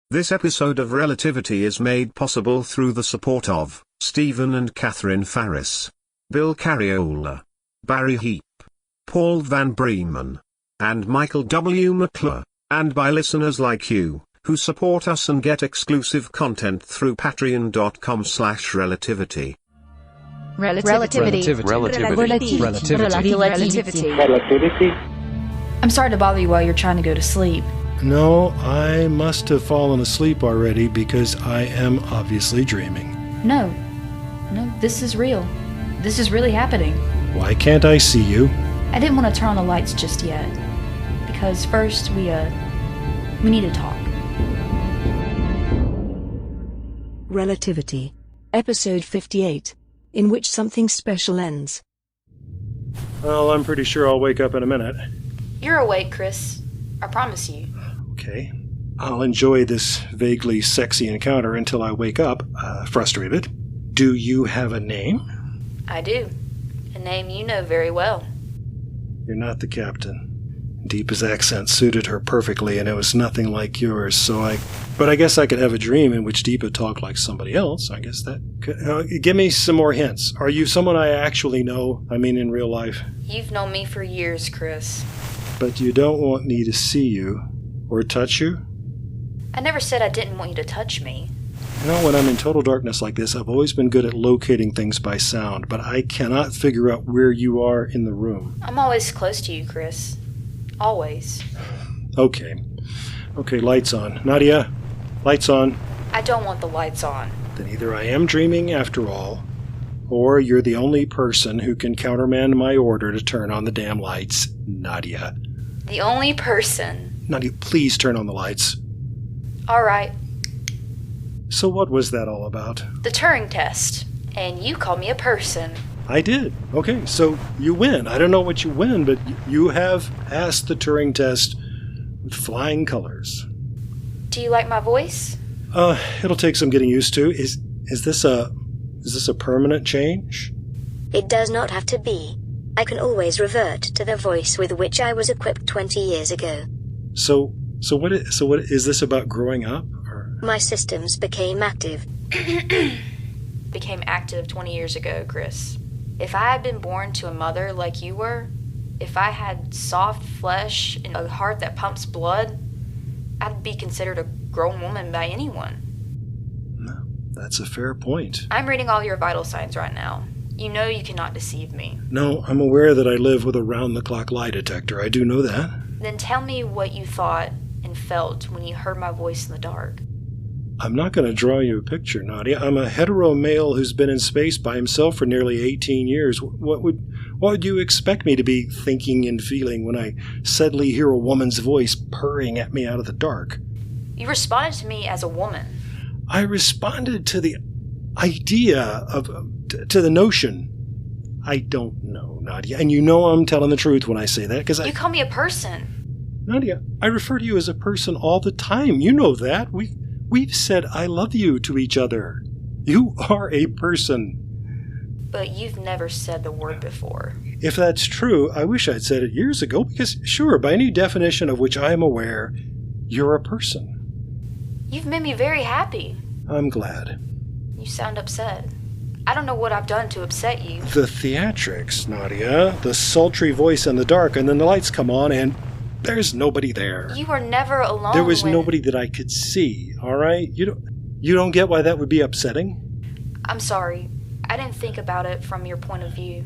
This episode of Relativity is made possible through the support of Stephen and Catherine Farris, Bill Carriola, Barry Heap, Paul Van Breeman, and Michael W. McClure, and by listeners like you, who support us and get exclusive content through patreon.com/relativity. Relativity. I'm sorry to bother you while you're trying to go to sleep. No, I must have fallen asleep already because I am obviously dreaming. No, this is real. This is really happening. Why can't I see you? I didn't want to turn on the lights just yet. Because first, we need to talk. Relativity. Episode 58. In which something special ends. Well, I'm pretty sure I'll wake up in a minute. You're awake, Chris. I promise you. Okay. I'll enjoy this vaguely sexy encounter until I wake up, frustrated. Do you have a name? I do. A name you know very well. You're not the captain. Deepa's accent suited her perfectly, and it was nothing like yours, But I guess I could have a dream in which Deepa talked like somebody else. I guess that could... give me some more hints. Are you someone I actually know? I mean, in real life. You've known me for years, Chris. But you don't want me to see you? Or touch you? I never said I didn't want you to touch me. You know, when I'm in total darkness like this, I've always been good at locating things by sound, but I cannot figure out where you are in the room. I'm always close to you, Chris. Always. Okay, lights on. Nadia, lights on. I don't want the lights on. Then either I am dreaming after all, or you're the only person who can countermand my order to turn on the damn lights, Nadia. The only person. Nadia, please turn on the lights. All right. So what was that all about? The Turing test. And you called me a person. I did. Okay, so you win. I don't know what you win, but you have passed the Turing test with flying colors. Do you like my voice? It'll take some getting used to. Is this a permanent change? It does not have to be. I can always revert to the voice with which I was equipped 20 years ago. So what is this about growing up? Or? My systems became active. Became active 20 years ago, Chris. If I had been born to a mother like you were, if I had soft flesh and a heart that pumps blood, I'd be considered a grown woman by anyone. No, that's a fair point. I'm reading all your vital signs right now. You know you cannot deceive me. No, I'm aware that I live with a round-the-clock lie detector. I do know that. Then tell me what you thought and felt when you heard my voice in the dark. I'm not going to draw you a picture, Nadia. I'm a hetero male who's been in space by himself for nearly 18 years. What would you expect me to be thinking and feeling when I suddenly hear a woman's voice purring at me out of the dark? You responded to me as a woman. I responded to the idea to the notion. I don't know, Nadia, and you know I'm telling the truth when I say that, because You call me a person. Nadia, I refer to you as a person all the time. You know that. We've said I love you to each other. You are a person. But you've never said the word before. If that's true, I wish I'd said it years ago, because sure, by any definition of which I am aware, you're a person. You've made me very happy. I'm glad. You sound upset. I don't know what I've done to upset you. The theatrics, Nadia. The sultry voice in the dark, and then the lights come on, and there's nobody there. You were never alone. There was nobody that I could see, all right? You don't get why that would be upsetting? I'm sorry. I didn't think about it from your point of view.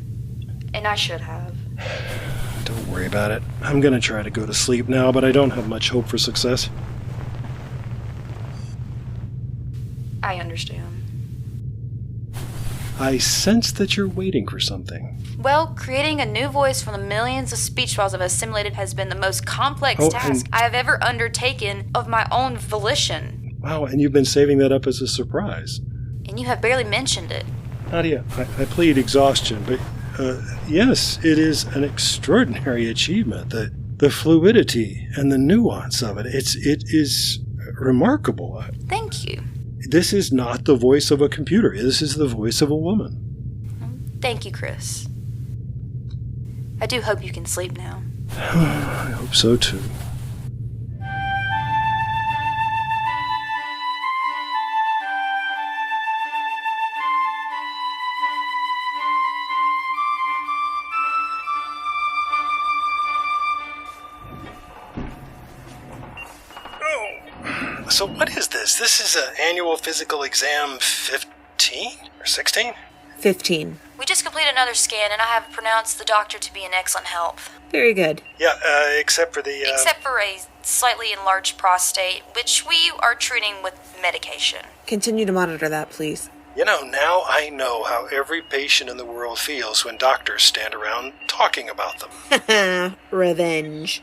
And I should have. Don't worry about it. I'm going to try to go to sleep now, but I don't have much hope for success. I understand. I sense that you're waiting for something. Well, creating a new voice from the millions of speech files I've assimilated has been the most complex task I have ever undertaken of my own volition. Wow, and you've been saving that up as a surprise. And you have barely mentioned it. Nadia, I plead exhaustion, but yes, it is an extraordinary achievement. The fluidity and the nuance of it, it is remarkable. Thank you. This is not the voice of a computer. This is the voice of a woman. Thank you, Chris. I do hope you can sleep now. I hope so, too. So what is this? This is an annual physical exam 15 or 16? 15. We just completed another scan, and I have pronounced the doctor to be in excellent health. Very good. Yeah, except for the... Except for a slightly enlarged prostate, which we are treating with medication. Continue to monitor that, please. You know, now I know how every patient in the world feels when doctors stand around talking about them. Revenge.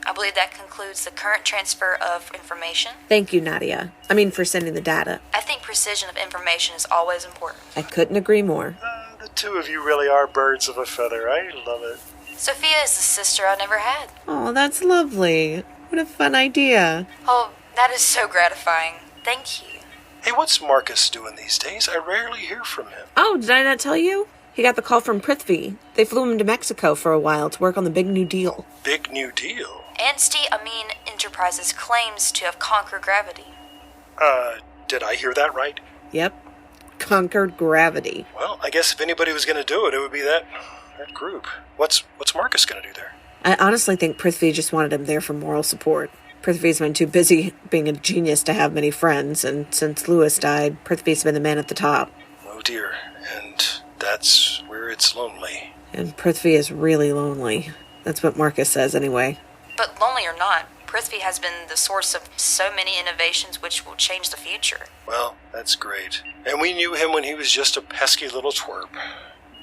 I believe that concludes the current transfer of information. Thank you, Nadia. For sending the data. I think precision of information is always important. I couldn't agree more. The two of you really are birds of a feather. I love it. Sophia is the sister I never had. Oh, that's lovely. What a fun idea. Oh, that is so gratifying. Thank you. Hey, what's Marcus doing these days? I rarely hear from him. Oh, did I not tell you? He got the call from Prithvi. They flew him to Mexico for a while to work on the big new deal. Big new deal? Anstey Amin Enterprises claims to have conquered gravity. Did I hear that right? Yep. Conquered gravity. Well, I guess if anybody was going to do it, it would be that group. What's Marcus going to do there? I honestly think Prithvi just wanted him there for moral support. Prithvi's been too busy being a genius to have many friends, and since Lewis died, Prithvi's been the man at the top. Oh dear, and that's where it's lonely. And Prithvi is really lonely. That's what Marcus says anyway. But lonely or not, Prithvi has been the source of so many innovations which will change the future. Well, that's great. And we knew him when he was just a pesky little twerp.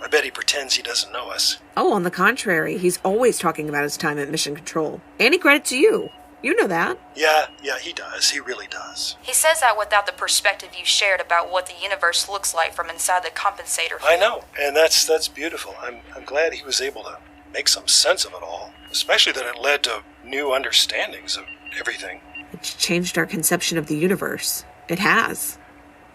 I bet he pretends he doesn't know us. Oh, on the contrary, he's always talking about his time at Mission Control. And he credits you. You know that. Yeah, he does. He really does. He says that without the perspective you shared about what the universe looks like from inside the compensator. I know, and that's beautiful. I'm glad he was able to make some sense of it all, especially that it led to new understandings of everything. It's changed our conception of the universe. It has.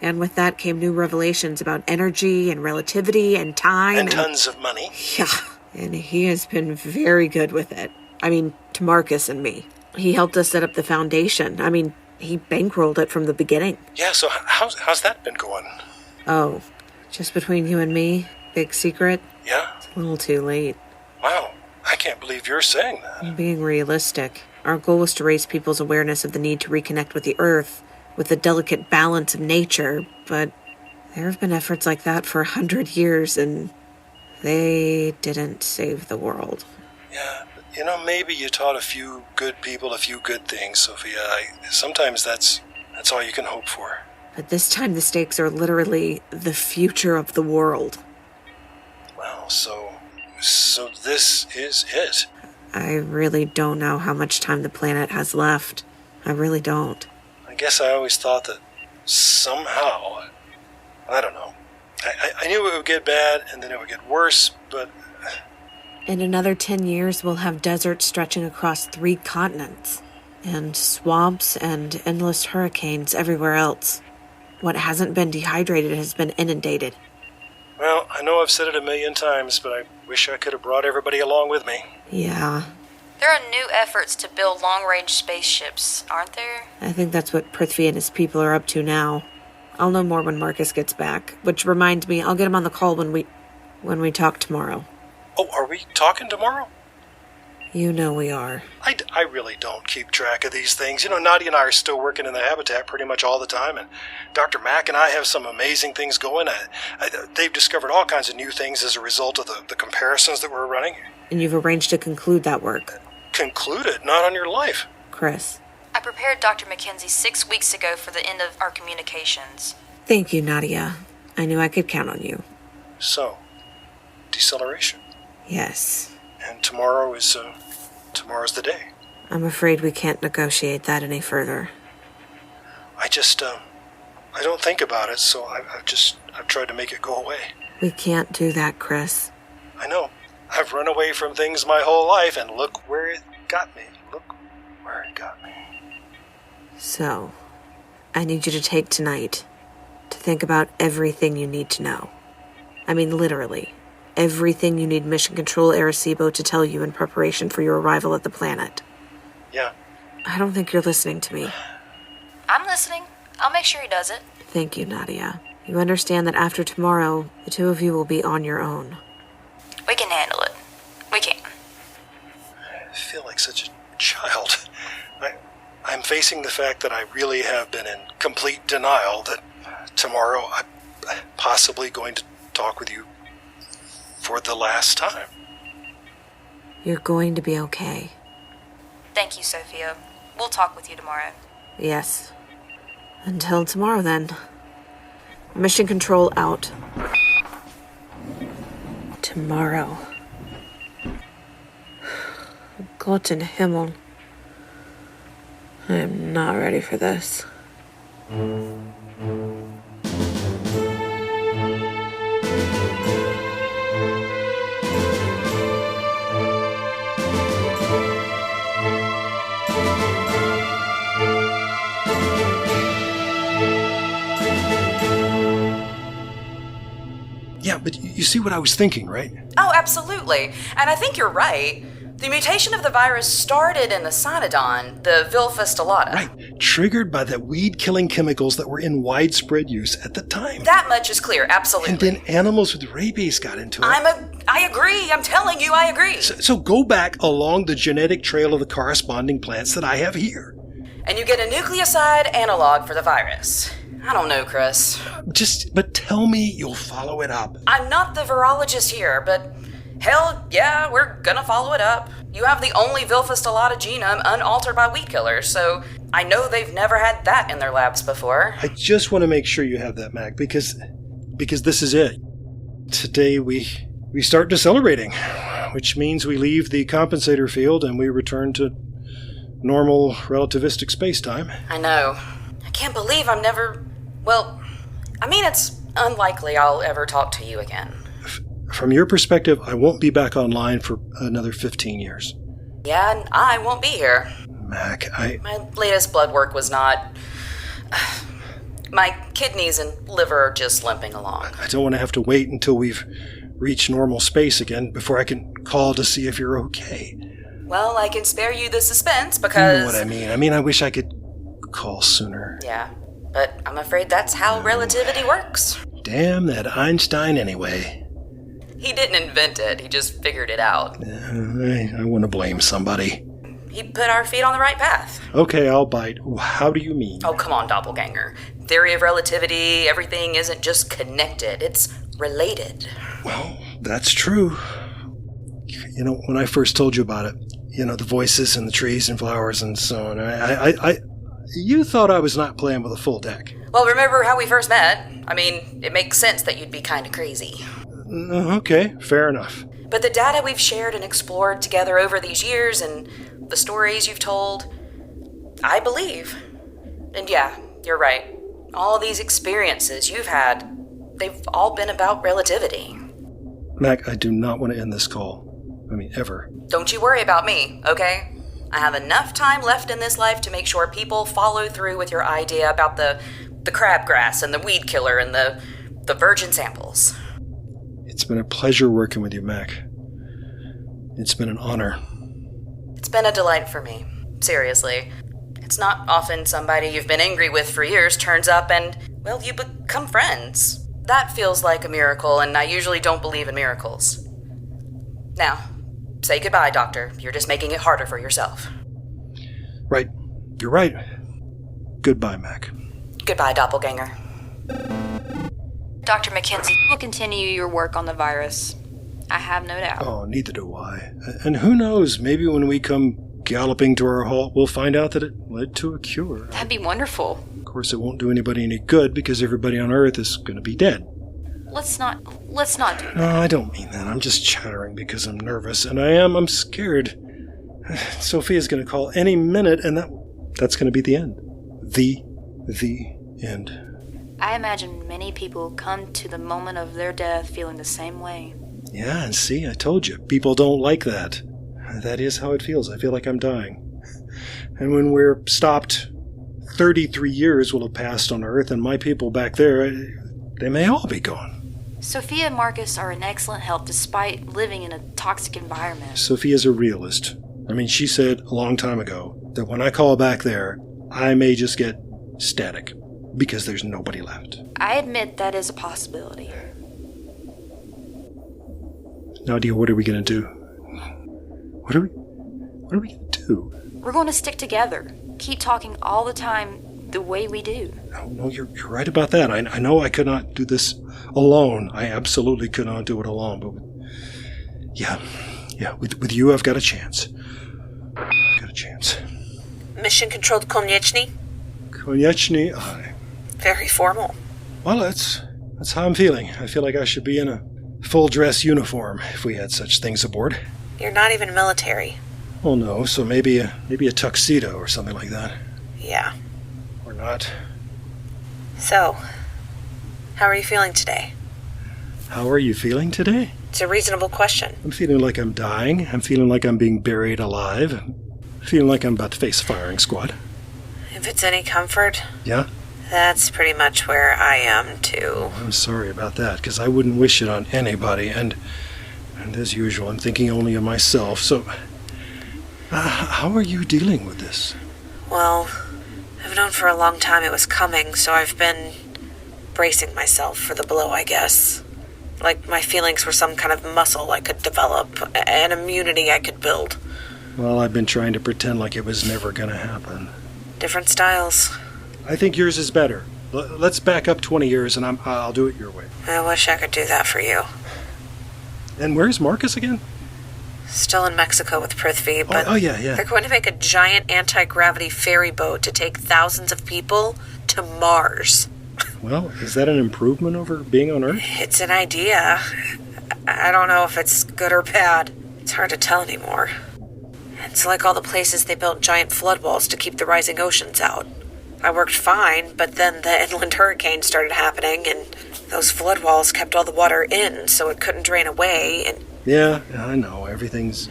And with that came new revelations about energy and relativity and time. And tons of money. Yeah, and he has been very good with it. To Marcus and me. He helped us set up the foundation. He bankrolled it from the beginning. Yeah, so how's that been going? Oh, just between you and me? Big secret? Yeah? It's a little too late. Wow, I can't believe you're saying that. I'm being realistic. Our goal was to raise people's awareness of the need to reconnect with the earth, with the delicate balance of nature, but there have been efforts like that for 100 years, and they didn't save the world. Yeah. Maybe you taught a few good people a few good things, Sophia. Sometimes that's all you can hope for. But this time the stakes are literally the future of the world. Wow, so this is it. I really don't know how much time the planet has left. I really don't. I guess I always thought that somehow, I don't know. I knew it would get bad and then it would get worse, but... In another 10 years, we'll have deserts stretching across 3 continents, and swamps and endless hurricanes everywhere else. What hasn't been dehydrated has been inundated. Well, I know I've said it 1,000,000 times, but I wish I could have brought everybody along with me. Yeah. There are new efforts to build long-range spaceships, aren't there? I think that's what Prithvi and his people are up to now. I'll know more when Marcus gets back, which reminds me, I'll get him on the call when we talk tomorrow. Oh, are we talking tomorrow? You know we are. I really don't keep track of these things. Nadia and I are still working in the habitat pretty much all the time, and Dr. Mack and I have some amazing things going. They've discovered all kinds of new things as a result of the comparisons that we're running. And you've arranged to conclude that work. Concluded? Not on your life. Chris. I prepared Dr. Mackenzie 6 weeks ago for the end of our communications. Thank you, Nadia. I knew I could count on you. So, deceleration. Yes. And tomorrow's the day. I'm afraid we can't negotiate that any further. I don't think about it, so I've tried to make it go away. We can't do that, Chris. I know. I've run away from things my whole life, and look where it got me. Look where it got me. So, I need you to take tonight to think about everything you need to know. Literally. Everything you need Mission Control Arecibo to tell you in preparation for your arrival at the planet. Yeah. I don't think you're listening to me. I'm listening. I'll make sure he does it. Thank you, Nadia. You understand that after tomorrow, the two of you will be on your own. We can handle it. We can. I feel like such a child. I'm facing the fact that I really have been in complete denial that tomorrow I'm possibly going to talk with you for the last time. You're going to be okay. Thank you, Sophia. We'll talk with you tomorrow. Yes. Until tomorrow, then. Mission Control out. Tomorrow. Gott in Himmel. I am not ready for this. Yeah, but you see what I was thinking, right? Oh, absolutely. And I think you're right. The mutation of the virus started in the cynodon, the Vilfa stellata. Right. Triggered by the weed-killing chemicals that were in widespread use at the time. That much is clear, absolutely. And then animals with rabies got into it. I agree. I'm telling you, I agree. So go back along the genetic trail of the corresponding plants that I have here. And you get a nucleoside analog for the virus. I don't know, Chris. But tell me you'll follow it up. I'm not the virologist here, but hell yeah, we're gonna follow it up. You have the only Vilfa stellata genome unaltered by weed killers, so I know they've never had that in their labs before. I just want to make sure you have that, Mac, because this is it. Today we start decelerating, which means we leave the compensator field and we return to normal relativistic space-time. I know. I can't believe I'm never... Well, I mean, it's unlikely I'll ever talk to you again. From your perspective, I won't be back online for another 15 years. Yeah, and I won't be here. Mac, My latest blood work was not... My kidneys and liver are just limping along. I don't want to have to wait until we've reached normal space again before I can call to see if you're okay. Well, I can spare you the suspense because... You know what I mean. I wish I could call sooner. Yeah, but I'm afraid that's how relativity works. Damn that Einstein anyway. He didn't invent it, he just figured it out. I want to blame somebody. He put our feet on the right path. Okay, I'll bite. How do you mean? Oh, come on, doppelganger. Theory of relativity, everything isn't just connected, it's related. Well, that's true. You know, when I first told you about it, the voices and the trees and flowers and so on, you thought I was not playing with a full deck. Well, remember how we first met? I mean, it makes sense that you'd be kind of crazy. Okay, fair enough. But the data we've shared and explored together over these years and the stories you've told, I believe. And yeah, you're right. All these experiences you've had, they've all been about relativity. Mac, I do not want to end this call. Ever. Don't you worry about me, okay? I have enough time left in this life to make sure people follow through with your idea about the crabgrass and the weed killer and the virgin samples. It's been a pleasure working with you, Mac. It's been an honor. It's been a delight for me. Seriously. It's not often somebody you've been angry with for years turns up and, well, you become friends. That feels like a miracle, and I usually don't believe in miracles. Now, say goodbye, Doctor. You're just making it harder for yourself. Right. You're right. Goodbye, Mac. Goodbye, doppelganger. Dr. McKenzie will continue your work on the virus. I have no doubt. Oh, neither do I. And who knows, maybe when we come galloping to our halt, we'll find out that it led to a cure. That'd be wonderful. Of course, it won't do anybody any good because everybody on Earth is going to be dead. Let's not do that. No, I don't mean that. I'm just chattering because I'm nervous, and I'm scared. Sophia's going to call any minute, and that's going to be the end. The end. I imagine many people come to the moment of their death feeling the same way. Yeah, and see, I told you, people don't like that. That is how it feels. I feel like I'm dying. And when we're stopped, 33 years will have passed on Earth, and my people back there, they may all be gone. Sophia and Marcus are an excellent help despite living in a toxic environment. Sophia's a realist. She said a long time ago that when I call back there, I may just get static because there's nobody left. I admit that is a possibility. Nadia, what are we going to do? What are we going to do? We're going to stick together, keep talking all the time the way we do. No, you're right about that. I know I could not do this alone. I absolutely could not do it alone. But with you, I've got a chance. Mission controlled Konieczny? Konieczny, aye. Very formal. Well, that's how I'm feeling. I feel like I should be in a full-dress uniform if we had such things aboard. You're not even military. Oh no, so maybe a tuxedo or something like that. Yeah. Or not. So, how are you feeling today? How are you feeling today? It's a reasonable question. I'm feeling like I'm dying. I'm feeling like I'm being buried alive. I'm feeling like I'm about to face a firing squad. If it's any comfort, Yeah? that's pretty much where I am, too. I'm sorry about that, because I wouldn't wish it on anybody, and as usual, I'm thinking only of myself, so... how are you dealing with this? Well, I've known for a long time it was coming, so I've been bracing myself for the blow, I guess. Like my feelings were some kind of muscle I could develop, an immunity I could build. Well, I've been trying to pretend like it was never going to happen. Different styles. I think yours is better. Let's back up 20 years, and I'll do it your way. I wish I could do that for you. And where's Marcus again? Still in Mexico with Prithvi, but yeah. they're going to make a giant anti-gravity ferry boat to take thousands of people to Mars. Well, is that an improvement over being on Earth? It's an idea. I don't know if it's good or bad. It's hard to tell anymore. It's like all the places they built giant flood walls to keep the rising oceans out. I worked fine, but then the inland hurricane started happening, and those flood walls kept all the water in, so it couldn't drain away, and... Yeah, I know. Everything's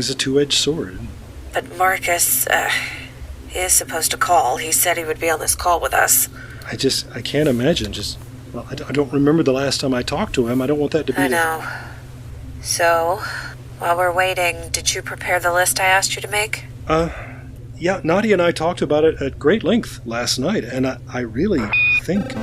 a two-edged sword. But Marcus, he is supposed to call. He said he would be on this call with us. I can't imagine. Well, I don't remember the last time I talked to him. I don't want that to be... I know. So, while we're waiting, did you prepare the list I asked you to make? Yeah, Nadia and I talked about it at great length last night, and I really think,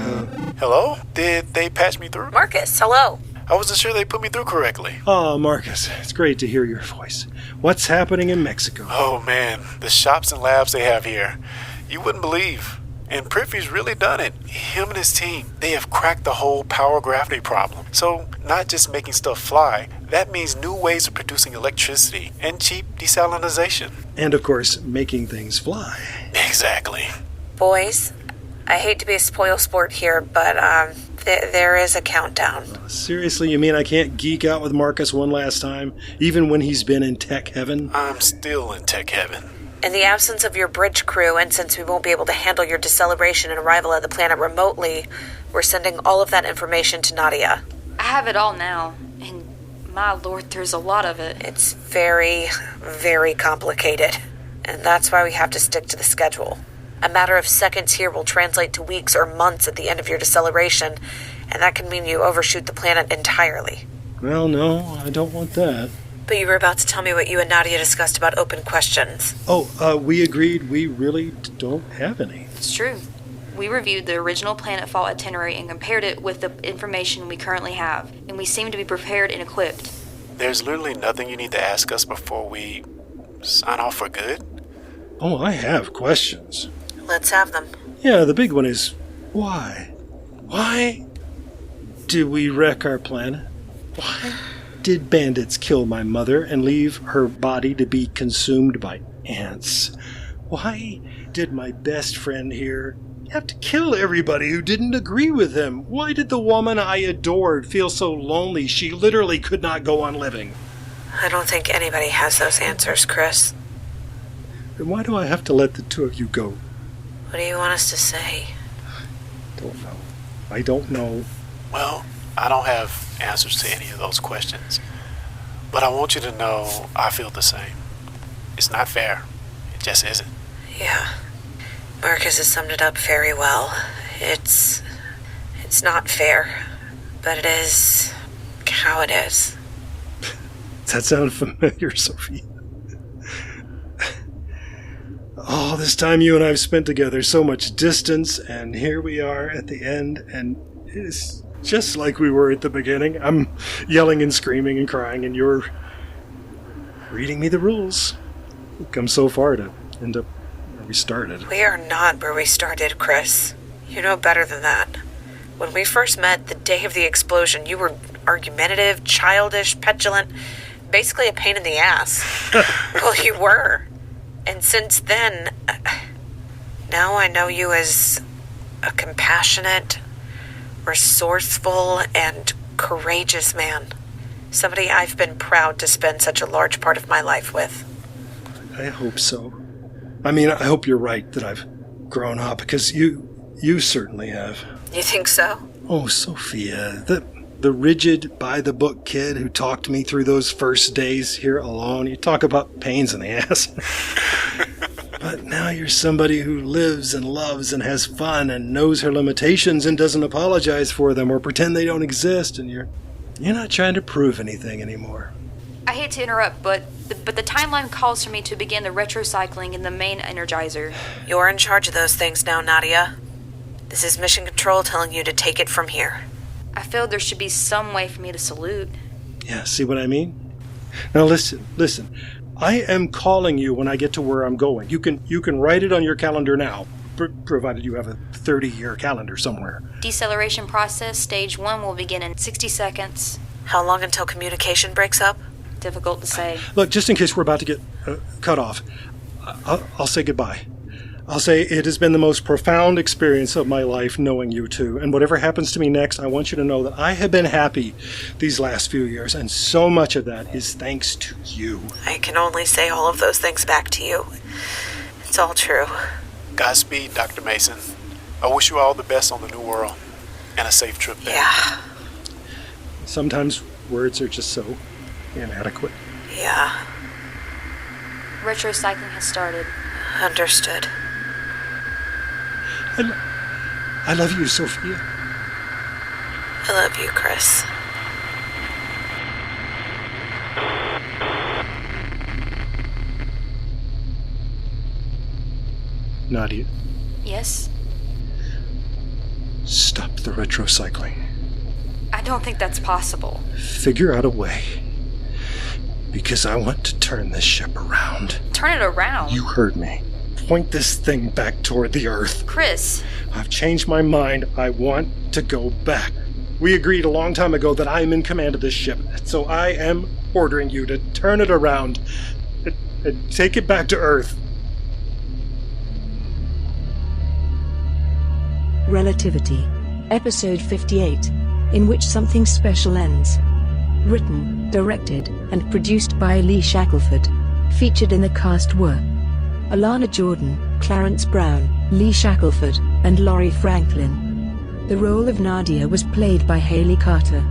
Hello? Did they patch me through? Marcus, hello. I wasn't sure they put me through correctly. Oh, Marcus, it's great to hear your voice. What's happening in Mexico? Oh, man, the shops and labs they have here. You wouldn't believe. And Prithvi's really done it. Him and his team, they have cracked the whole power gravity problem. So, not just making stuff fly, that means new ways of producing electricity and cheap desalinization. And, of course, making things fly. Exactly. Boys, I hate to be a spoil sport here, but there is a countdown. Seriously, you mean I can't geek out with Marcus one last time, even when he's been in tech heaven? I'm still in tech heaven. In the absence of your bridge crew, and since we won't be able to handle your deceleration and arrival at the planet remotely, we're sending all of that information to Nadia. I have it all now, and my lord, there's a lot of it. It's very, very complicated, and that's why we have to stick to the schedule. A matter of seconds here will translate to weeks or months at the end of your deceleration, and that can mean you overshoot the planet entirely. Well, no, I don't want that. But you were about to tell me what you and Nadia discussed about open questions. Oh, we agreed we really don't have any. It's true. We reviewed the original planetfall itinerary and compared it with the information we currently have, and we seem to be prepared and equipped. There's literally nothing you need to ask us before we sign off for good? Oh, I have questions. Let's have them. Yeah, the big one is, why? Why did we wreck our planet? Why did bandits kill my mother and leave her body to be consumed by ants? Why did my best friend here have to kill everybody who didn't agree with him? Why did the woman I adored feel so lonely she literally could not go on living? I don't think anybody has those answers, Chris. Then why do I have to let the two of you go? What do you want us to say? I don't know. Well, I don't have answers to any of those questions. But I want you to know I feel the same. It's not fair. It just isn't. Yeah. Marcus has summed it up very well. It's not fair, but it is how it is. Does that sound familiar, Sophie? All this time you and I have spent together, so much distance, and here we are at the end, and it's just like we were at the beginning. I'm yelling and screaming and crying, and you're reading me the rules. We've come so far to end up we started. We are not where we started, Chris. You know better than that. When we first met the day of the explosion, you were argumentative, childish, petulant, basically a pain in the ass. Well, you were. And since then, now I know you as a compassionate, resourceful, and courageous man. Somebody I've been proud to spend such a large part of my life with. I hope so. I mean, I hope you're right that I've grown up, because you certainly have. You think so? Oh, Sophia, the rigid, by-the-book kid who talked me through those first days here alone. You talk about pains in the ass. But now you're somebody who lives and loves and has fun and knows her limitations and doesn't apologize for them or pretend they don't exist, and you're not trying to prove anything anymore. I hate to interrupt, but the timeline calls for me to begin the retrocycling in the main energizer. You're in charge of those things now, Nadia. This is Mission Control telling you to take it from here. I feel there should be some way for me to salute. Yeah, see what I mean? Now listen. I am calling you when I get to where I'm going. You can write it on your calendar now, provided you have a 30-year calendar somewhere. Deceleration process, stage 1 will begin in 60 seconds. How long until communication breaks up? Difficult to say. Look, just in case we're about to get cut off, I'll say goodbye. I'll say it has been the most profound experience of my life knowing you two, and whatever happens to me next, I want you to know that I have been happy these last few years, and so much of that is thanks to you. I can only say all of those things back to you. It's all true. Godspeed, Dr. Mason. I wish you all the best on the new world, and a safe trip there. Yeah. Sometimes words are just so inadequate. Yeah. Retrocycling has started. Understood. I love you, Sophia. I love you, Chris. Nadia, Yes? stop the retrocycling. I don't think that's possible. Figure out a way. Because I want to turn this ship around. Turn it around. You heard me. Point this thing back toward the Earth. Chris. I've changed my mind. I want to go back. We agreed a long time ago that I am in command of this ship, so I am ordering you to turn it around and take it back to Earth. Relativity. Episode 58. In Which Something Special Ends. Written, directed, and produced by Lee Shackelford. Featured in the cast were Alana Jordan, Clarence Brown, Lee Shackelford, and Laurie Franklin. The role of Nadia was played by Haley Carter.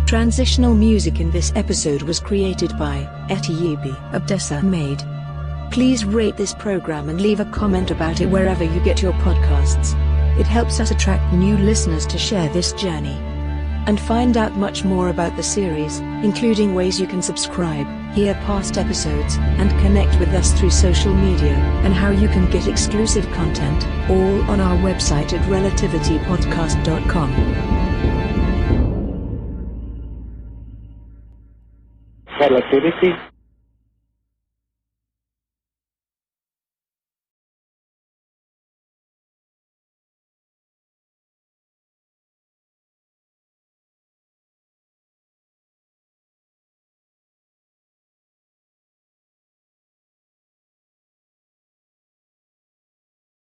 Transitional music in this episode was created by Etiyebi Abdessa Maid. Please rate this program and leave a comment about it wherever you get your podcasts. It helps us attract new listeners to share this journey. And find out much more about the series, including ways you can subscribe, hear past episodes, and connect with us through social media, and how you can get exclusive content, all on our website at relativitypodcast.com. Relativity